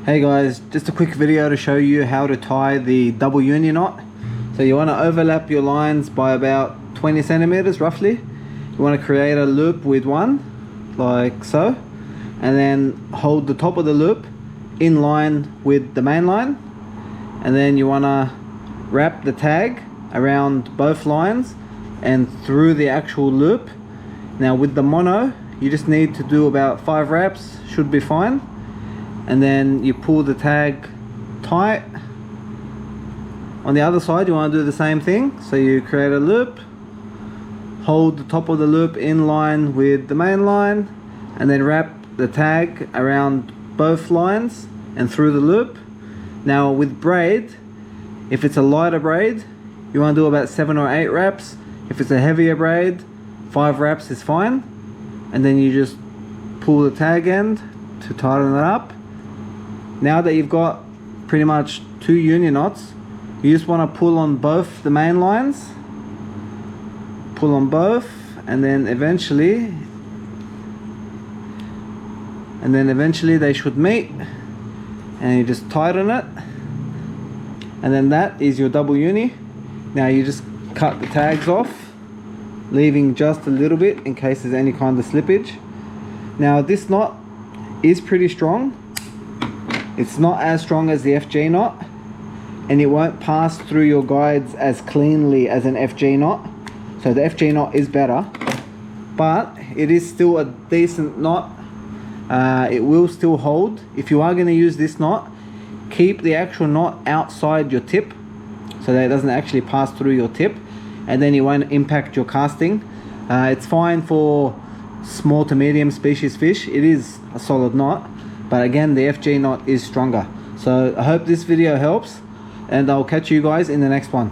Hey guys, just a quick video to show you how to tie the double uni knot. So you want to overlap your lines by about 20 centimeters roughly. You want to create a loop with one, like so, and then hold the top of the loop in line with the main line, and then you want to wrap the tag around both lines and through the actual loop. Now with the mono, you just need to do about 5 wraps, should be fine. And then you pull the tag tight. On the other side you want to do the same thing, so you create a loop, hold the top of the loop in line with the main line, and then wrap the tag around both lines and through the loop. Now with braid, if it's a lighter braid, you want to do about 7 or 8 wraps. If it's a heavier braid, 5 wraps is fine. And then you just pull the tag end to tighten it up. Now that you've got pretty much 2 uni knots, you just want to pull on both the main lines, pull on both, and then eventually they should meet, and you just tighten it, and then that is your double uni. Now you just cut the tags off, leaving just a little bit in case there's any kind of slippage. Now this knot is pretty strong. It's not as strong as the FG knot, and it won't pass through your guides as cleanly as an FG knot. So the FG knot is better, but it is still a decent knot. It will still hold. If you are going to use this knot, keep the actual knot outside your tip so that it doesn't actually pass through your tip, and then it won't impact your casting. It's fine for small to medium species fish. It is a solid knot, but again, the FG knot is stronger. So I hope this video helps, and I'll catch you guys in the next one.